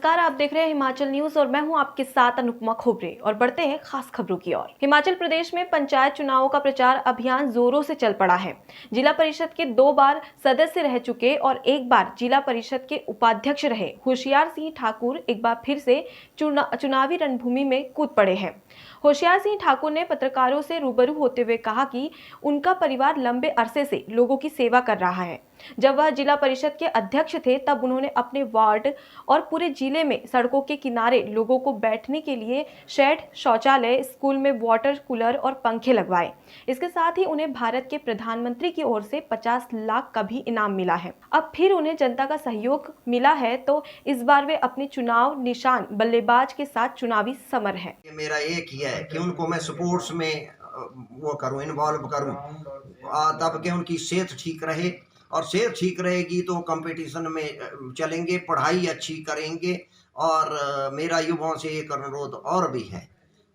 नमस्कार, आप देख रहे हैं हिमाचल न्यूज और मैं हूं आपके साथ अनुपमा खोबरे और बढ़ते हैं खास खबरों की ओर। हिमाचल प्रदेश में पंचायत चुनावों का प्रचार अभियान जोरों से चल पड़ा है। जिला परिषद के 2 बार सदस्य रह चुके और 1 बार जिला परिषद के उपाध्यक्ष रहे होशियार सिंह ठाकुर एक बार फिर से चुनावी रणभूमि में कूद पड़े हैं। होशियार सिंह ठाकुर ने पत्रकारों से रूबरू होते हुए कहा कि उनका परिवार लंबे अरसे से लोगों की सेवा कर रहा है। जब वह जिला परिषद के अध्यक्ष थे तब उन्होंने अपने वार्ड और पूरे जिले में सड़कों के किनारे लोगों को बैठने के लिए शेड, शौचालय, स्कूल में वाटर कूलर और पंखे लगवाए। इसके साथ ही उन्हें भारत के प्रधानमंत्री की ओर से 50 लाख का भी इनाम मिला है। अब फिर उन्हें जनता का सहयोग मिला है तो इस बार वे अपने चुनाव निशान बल्लेबाज के साथ चुनावी समर है। मेरा एक ही है कि उनको मैं स्पोर्ट्स में वो करूं, इन्वॉल्व करूं, तब कि उनकी सेहत ठीक रहे और सेहत ठीक रहेगी तो कंपटीशन में चलेंगे, पढ़ाई अच्छी करेंगे। और मेरा युवाओं से एक अनुरोध और भी है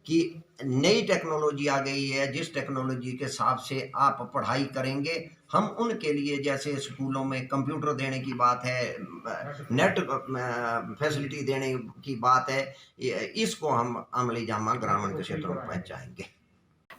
कि नई टेक्नोलॉजी आ गई है, जिस टेक्नोलॉजी के हिसाब से आप पढ़ाई करेंगे, हम उनके लिए जैसे स्कूलों में कंप्यूटर देने की बात है, नेट फैसिलिटी देने की बात है, इसको हम अमली जामा ग्रामीण के क्षेत्रों में पहुंचाएंगे।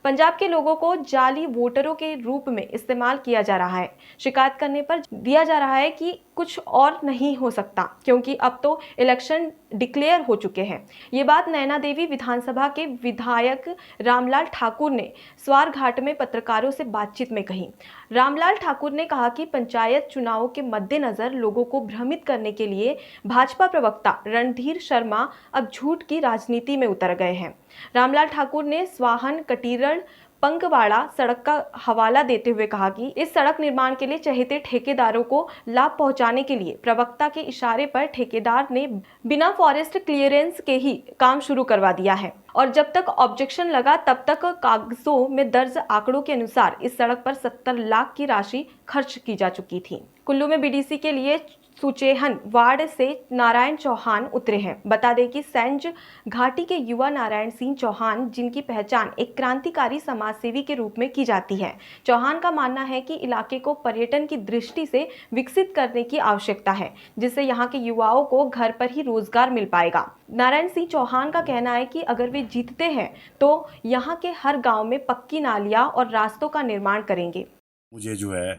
पंजाब के लोगों को जाली वोटरों के रूप में इस्तेमाल किया जा रहा है। शिकायत करने पर दिया जा रहा है कि कुछ और नहीं हो सकता क्योंकि अब तो इलेक्शन डिक्लेयर हो चुके हैं। ये बात नैना देवी विधानसभा के विधायक रामलाल ठाकुर ने स्वारघाट में पत्रकारों से बातचीत में कही। रामलाल ठाकुर ने कहा कि पंचायत चुनावों के मद्देनजर लोगों को भ्रमित करने के लिए भाजपा प्रवक्ता रणधीर शर्मा अब झूठ की राजनीति में उतर गए हैं। रामलाल ठाकुर ने स्वाहन कटीरण पंगवाड़ा सड़क का हवाला देते हुए कहा कि इस सड़क निर्माण के लिए चहेते ठेकेदारों को लाभ पहुंचाने के लिए प्रवक्ता के इशारे पर ठेकेदार ने बिना फॉरेस्ट क्लियरेंस के ही काम शुरू करवा दिया है और जब तक ऑब्जेक्शन लगा तब तक कागजों में दर्ज आंकड़ों के अनुसार इस सड़क पर 70 लाख की राशि खर्च की जा चुकी थी। कुल्लू में बीडीसी के लिए सुचेहन वार्ड से नारायण चौहान उतरे हैं। बता दें कि सैंज घाटी के युवा नारायण सिंह चौहान, जिनकी पहचान एक क्रांतिकारी समाजसेवी के रूप में की जाती है। चौहान का मानना है कि इलाके को पर्यटन की दृष्टि से विकसित करने की आवश्यकता है, जिससे यहाँ के युवाओं को घर पर ही रोजगार मिल पाएगा। नारायण सिंह चौहान का कहना है कि अगर वे जीतते हैं तो यहाँ के हर गाँव में पक्की नालियाँ और रास्तों का निर्माण करेंगे। मुझे जो है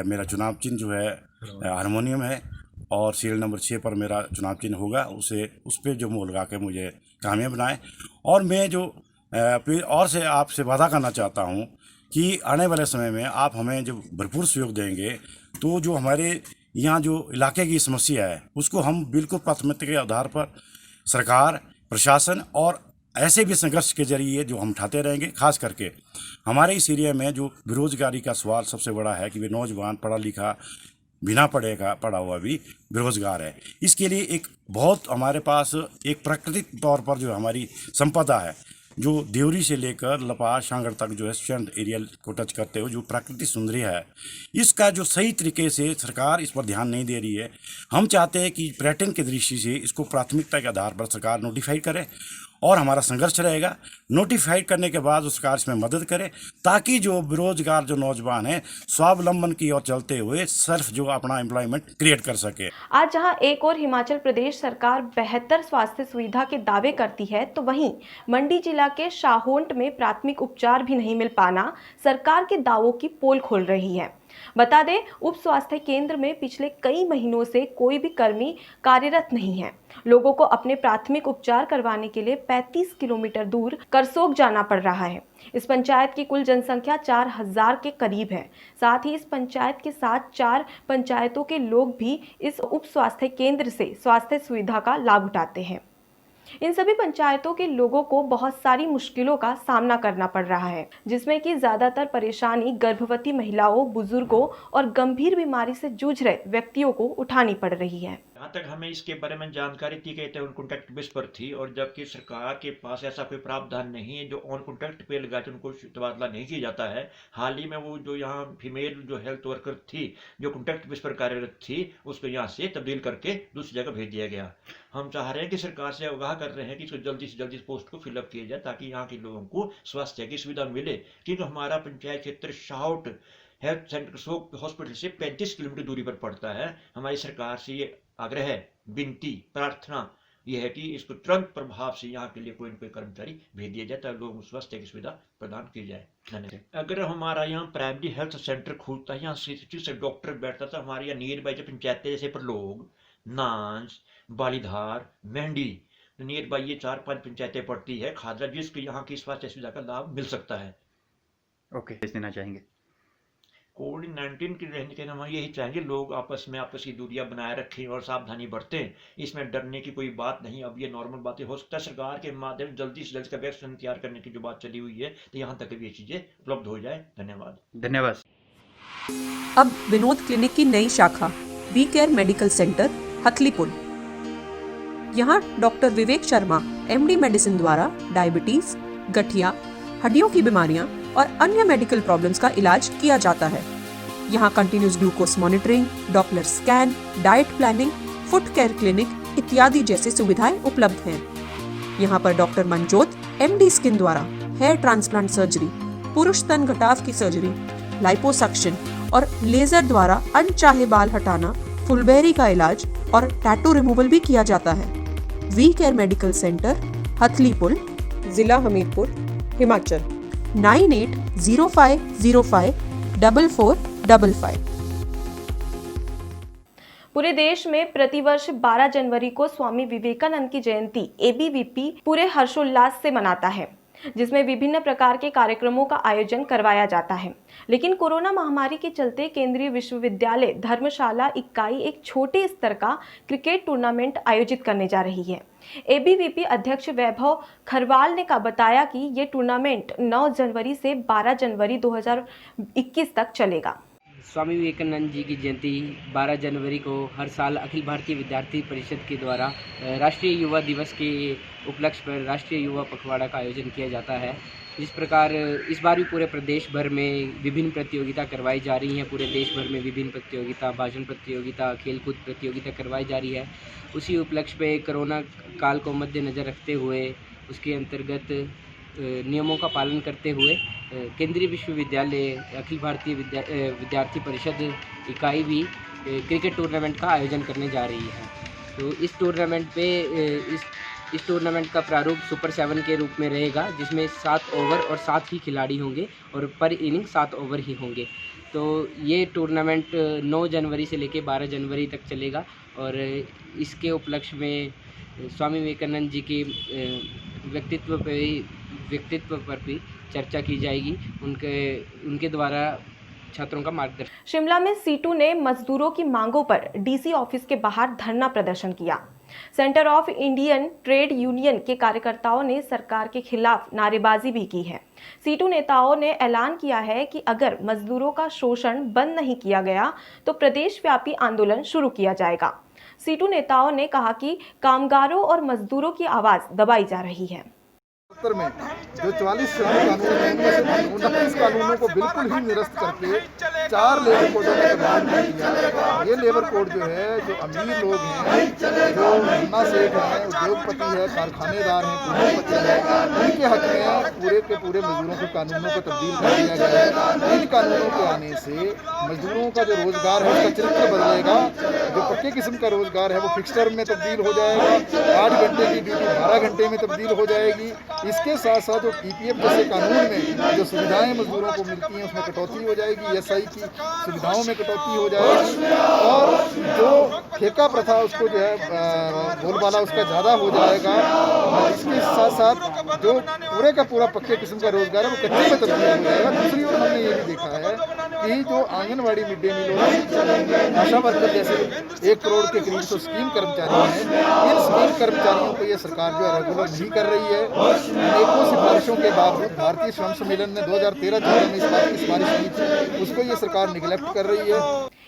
मेरा चुनाव चिन्ह जो है हारमोनियम है और सीरियल नंबर 6 पर मेरा चुनाव चिन्ह होगा। उस पर जो मोहर लगा के मुझे कामयाब बनाए। और मैं जो और से आपसे वादा करना चाहता हूं कि आने वाले समय में आप हमें जो भरपूर सहयोग देंगे तो जो हमारे यहाँ जो इलाके की समस्या है उसको हम बिल्कुल प्राथमिकता के आधार पर सरकार, प्रशासन और ऐसे भी संघर्ष के जरिए जो हम उठाते रहेंगे। खास करके हमारे इस एरिया में जो बेरोजगारी का सवाल सबसे बड़ा है कि वे नौजवान पढ़ा लिखा बिना पढ़ा हुआ भी बेरोजगार है। इसके लिए एक बहुत हमारे पास एक प्राकृतिक तौर पर जो हमारी संपदा है, जो देवरी से लेकर लपा शांगड़ तक जो है स्टैंड एरिया को टच करते हुए जो प्राकृतिक सौंदर्य है, इसका जो सही तरीके से सरकार इस पर ध्यान नहीं दे रही है। हम चाहते हैं कि पर्यटन की दृष्टि से इसको प्राथमिकता के आधार पर सरकार नोटिफाई करे और हमारा संघर्ष रहेगा। नोटिफाइड करने के बाद सरकार इसमें मदद करे ताकि जो बेरोजगार जो नौजवान हैं स्वावलंबन की ओर चलते हुए सिर्फ जो अपना एम्प्लॉयमेंट क्रिएट कर सके। आज जहां एक और हिमाचल प्रदेश सरकार बेहतर स्वास्थ्य सुविधा के दावे करती है तो वहीं मंडी जिला के शाहोंट में प्राथमिक उपचार भी नहीं मिल पाना सरकार के दावों की पोल खोल रही है। बता दें, उप स्वास्थ्य केंद्र में पिछले कई महीनों से कोई भी कर्मी कार्यरत नहीं है। लोगों को अपने प्राथमिक उपचार करवाने के लिए 35 किलोमीटर दूर करसोग जाना पड़ रहा है। इस पंचायत की कुल जनसंख्या 4000 के करीब है। साथ ही इस पंचायत के साथ 4 पंचायतों के लोग भी इस उप स्वास्थ्य केंद्र से स्वास्थ्य सुविधा का लाभ उठाते हैं। इन सभी पंचायतों के लोगों को बहुत सारी मुश्किलों का सामना करना पड़ रहा है, जिसमें कि ज्यादातर परेशानी गर्भवती महिलाओं, बुजुर्गों और गंभीर बीमारी से जूझ रहे व्यक्तियों को उठानी पड़ रही है। जहाँ तक हमें इसके बारे में जानकारी दी गई थी, ऑन कॉन्टैक्ट बेस पर थी और जबकि सरकार के पास ऐसा कोई प्रावधान नहीं है जो ऑन कॉन्टैक्ट पे लगा के उनको तबादला नहीं किया जाता है। हाल ही में वो जो यहाँ फीमेल जो हेल्थ वर्कर थी जो कॉन्टैक्ट बेस पर कार्यरत थी उसको यहाँ से तब्दील करके दूसरी जगह भेज दिया गया। हम चाह रहे हैं कि सरकार से आगाह कर रहे हैं कि इसको जल्दी से जल्दी पोस्ट को फिलअप किया जाए ताकि यहाँ के लोगों को स्वास्थ्य की सुविधा मिले। क्योंकि हमारा पंचायत क्षेत्र शाहोट हेल्थ सेंटर करसोग हॉस्पिटल से 35 किलोमीटर दूरी पर पड़ता है। हमारी सरकार से ये आग्रह है, विनती, प्रार्थना ये है कि इसको तुरंत प्रभाव से यहाँ के लिए कोई न कोई कर्मचारी भेज दिया जाए ताकि लोगों को स्वास्थ्य की सुविधा प्रदान की जाए। धन्यवाद। अगर हमारा यहाँ प्राइमरी हेल्थ सेंटर खुलता है, यहाँ से डॉक्टर बैठता था, हमारे यहाँ नियर बाई जो पंचायतें जैसे प्रलोग, नांस, बालीधार, मेहंदी, नियर बाई ये 4-5 पंचायतें पड़ती है खादरा, जिसको यहाँ की स्वास्थ्य सुविधा का लाभ मिल सकता है। ओके, देना चाहेंगे कोविड-19 के रहने के हम यही चाहेंगे लोग आपस की दूरियां बनाए रखें और सावधानी बरतें। इसमें डरने की कोई बात नहीं, अब ये नॉर्मल बातें हो सकता है सरकार के माध्यम जल्दी से जल्दी का वैक्सीन तैयार करने की जो बात चली हुई है, तो यहाँ तक भी ये चीज़ें उपलब्ध हो जाए। धन्यवाद। धन्यवाद। अब विनोद क्लिनिक की नई शाखा वी केयर मेडिकल सेंटर हथलीपुल। यहाँ doctor Vivek Sharma MD medicine द्वारा डायबिटीज, गठिया, हड्डियों की बीमारियां और अन्य मेडिकल प्रॉब्लम्स का इलाज किया जाता है। यहाँ continuous glucose monitoring, Doppler scan, diet planning, foot care clinic इत्यादि जैसी सुविधाएं उपलब्ध हैं। यहाँ पर डॉक्टर मनजोत एमडी स्किन द्वारा हेयर ट्रांसप्लांट सर्जरी, पुरुष स्तन घटाव की सर्जरी, लाइपोसक्शन और लेजर द्वारा अनचाहे बाल हटाना, फुलबेरी का इलाज और टैटू रिमूवल भी किया जाता है। वी केयर मेडिकल सेंटर हथलीपुल, जिला हमीरपुर, हिमाचल। 9805054455। पूरे देश में प्रतिवर्ष 12 जनवरी को स्वामी विवेकानंद की जयंती एबीवीपी पूरे हर्षोल्लास से मनाता है, जिसमें विभिन्न प्रकार के कार्यक्रमों का आयोजन करवाया जाता है। लेकिन कोरोना महामारी के चलते केंद्रीय विश्वविद्यालय धर्मशाला इकाई एक छोटे स्तर का क्रिकेट टूर्नामेंट आयोजित करने जा रही है। एबीवीपी अध्यक्ष वैभव खरवाल ने बताया कि ये टूर्नामेंट 9 जनवरी से 12 जनवरी 2021 तक चलेगा। स्वामी विवेकानंद जी की जयंती 12 जनवरी को हर साल अखिल भारतीय विद्यार्थी परिषद के द्वारा राष्ट्रीय युवा दिवस के उपलक्ष्य पर राष्ट्रीय युवा पखवाड़ा का आयोजन किया जाता है। इस प्रकार इस बार भी पूरे प्रदेश भर में विभिन्न प्रतियोगिता करवाई जा रही हैं। पूरे देश भर में विभिन्न प्रतियोगिता, भाषण प्रतियोगिता, खेलकूद प्रतियोगिता करवाई जा रही है। उसी उपलक्ष्य पे कोरोना काल को मद्देनज़र रखते हुए उसके अंतर्गत नियमों का पालन करते हुए केंद्रीय विश्वविद्यालय अखिल भारतीय विद्यार्थी परिषद इकाई भी क्रिकेट टूर्नामेंट का आयोजन करने जा रही है। तो इस टूर्नामेंट पे इस टूर्नामेंट का प्रारूप सुपर 7 के रूप में रहेगा, जिसमें 7 ओवर और 7 ही खिलाड़ी होंगे और पर इनिंग 7 ओवर ही होंगे। तो ये टूर्नामेंट 9 जनवरी से लेकर 12 जनवरी तक चलेगा और इसके उपलक्ष्य में स्वामी विवेकानंद जी के व्यक्तित्व पर भी चर्चा की जाएगी। उनके द्वारा छात्रों का मार्गदर्शन। शिमला में सीटू ने मजदूरों की मांगों पर डीसी ऑफिस के बाहर धरना प्रदर्शन किया। Centre of Indian trade union के कार्यकर्ताओं ने सरकार के खिलाफ नारेबाजी भी की है। सीटू नेताओं ने ऐलान किया है कि अगर मजदूरों का शोषण बंद नहीं किया गया तो प्रदेशव्यापी आंदोलन शुरू किया जाएगा। सीटू नेताओं ने कहा कि कामगारों और मजदूरों की आवाज दबाई जा रही है। में जो 44 कानून है उनमें से 29 कानूनों को बिल्कुल ही निरस्त करके 4 लेबर कोडों में तब्दील कर दिया। ये लेबर कोड जो है, जो अमीर लोग हैं, जो मुन्ना सेठ हैं, उद्योगपति है, कारखानेदार हैं, पूंजीपति हैं, उनके हक में पूरे के पूरे मजदूरों के कानूनों को तब्दील कर दिया गया है। इन कानूनों के आने से मजदूरों का जो रोजगार है उसका चरित्र बदलेगा। जो पक्के किस्म का रोजगार है वो फिक्स टर्म में तब्दील हो जाएगा। 8 घंटे की ड्यूटी 12 घंटे में तब्दील हो जाएगी। इसके साथ साथ जो पीपीएफ जैसे कानून में जो सुविधाएं मजदूरों को मिलती हैं उसमें कटौती हो जाएगी। एसआई की सुविधाओं में कटौती हो जाएगी और जो ठेका प्रथा उसको जो है बोलबाला उसका ज़्यादा हो जाएगा। इसके साथ साथ जो पूरे का पूरा पक्के किस्म का रोजगार है वो कच्चे में तब्दील हो जाएगा। दूसरी ओर हमने ये भी देखा है कि जो आंगनबाड़ी मिड डे मीलों में आशा वर्कर जैसे 1 करोड़ के करीब तो स्कीम कर्मचारी हैं, इन स्कीम कर्मचारियों को ये सरकार जो है रेगुलर नहीं कर रही है। अनेकों सिफारिशों के बावजूद भारतीय श्रम सम्मेलन ने 2013-14 में इस बात की सिफारिश की थी, उसको ये सरकार निगलेक्ट कर रही है।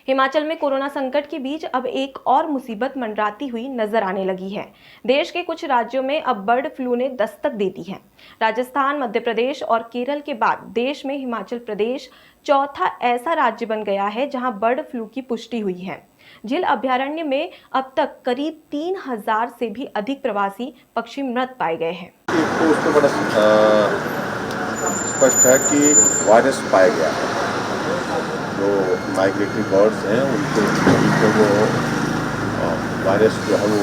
हिमाचल में कोरोना संकट के बीच अब एक और मुसीबत मंडराती हुई नजर आने लगी है। देश के कुछ राज्यों में अब बर्ड फ्लू ने दस्तक दे दी है। राजस्थान, मध्य प्रदेश और केरल के बाद देश में हिमाचल प्रदेश चौथा ऐसा राज्य बन गया है जहां बर्ड फ्लू की पुष्टि हुई है। झील अभयारण्य में अब तक करीब 3000 से भी अधिक प्रवासी पक्षी मृत पाए गए हैं। तो उसमें बड़ा स्पष्ट है कि वायरस पाया गया है। जो माइग्रेटरी बर्ड्स हैं उनको वो वायरस जो है वो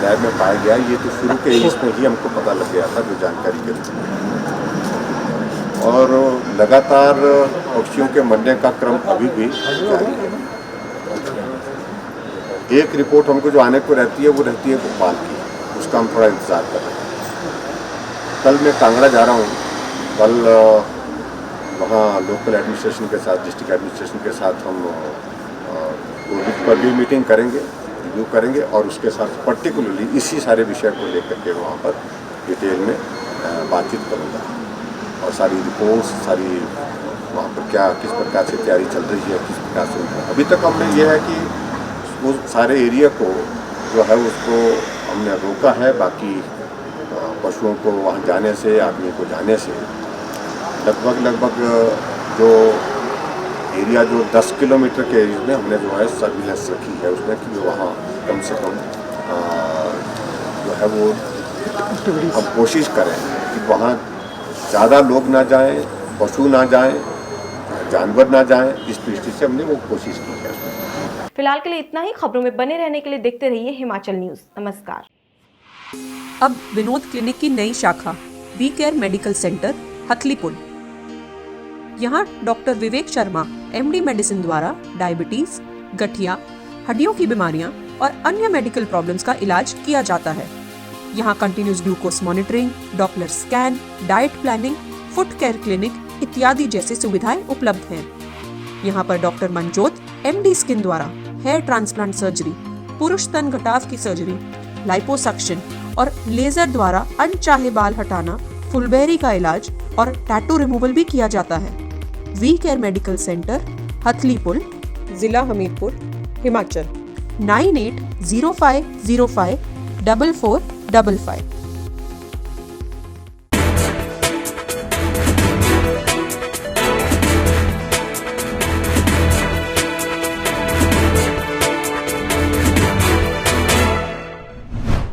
लैब में पाया गया, ये तो शुरू के इसमें ही हमको पता लग गया था जो जानकारी के थी। और लगातार पक्षियों के मरने का क्रम अभी भी जारी है। एक रिपोर्ट हमको जो आने को रहती है वो रहती है भोपाल की, उसका हम थोड़ा इंतज़ार कर रहे हैं। कल मैं कांगड़ा जा रहा हूँ, कल वहाँ लोकल एडमिनिस्ट्रेशन के साथ, डिस्ट्रिक्ट एडमिनिस्ट्रेशन के साथ हम कोविड पर भी मीटिंग करेंगे, रिव्यू करेंगे और उसके साथ पर्टिकुलरली इसी सारे विषय को लेकर के वहाँ पर डिटेल में बातचीत करूँगा और सारी रिपोर्ट्स, सारी वहाँ पर क्या किस प्रकार से तैयारी चल रही है, किस प्रकार से अभी तक हमने ये है कि उस सारे एरिया को जो है उसको हमने रोका है। बाकी पशुओं को वहाँ जाने से, आदमी को जाने से लगभग जो एरिया जो 10 किलोमीटर के एरिया में हमने जो है सर्विलेंस रखी है उसमें कि वहाँ कम से कम जो है वो हम कोशिश करें कि वहाँ ज़्यादा लोग ना जाएं, पशु ना जाएं, जानवर ना जाएं, इस दृष्टि से हमने वो कोशिश की है। फिलहाल के लिए इतना ही। खबरों में बने रहने के लिए देखते रहिए हिमाचल न्यूज़। नमस्कार। अब विनोद क्लिनिक की नई शाखा वी केयर मेडिकल सेंटर हथलीपुल। यहाँ doctor Vivek Sharma MD medicine द्वारा डायबिटीज, गठिया, हड्डियों की बीमारियां और अन्य मेडिकल प्रॉब्लम्स का इलाज किया जाता है। यहाँ continuous glucose monitoring, Doppler scan, diet planning, foot care clinic इत्यादि जैसी सुविधाएं उपलब्ध हैं। यहाँ पर डॉक्टर मनजोत एमडी स्किन द्वारा हेयर ट्रांसप्लांट सर्जरी, पुरुष स्तन घटाव की सर्जरी, लाइपोसक्शन और लेजर द्वारा अनचाहे बाल हटाना, फुलबेरी का इलाज और टैटू रिमूवल भी किया जाता है। वी केयर मेडिकल सेंटर हथलीपुल, जिला हमीरपुर, हिमाचल। 9805054455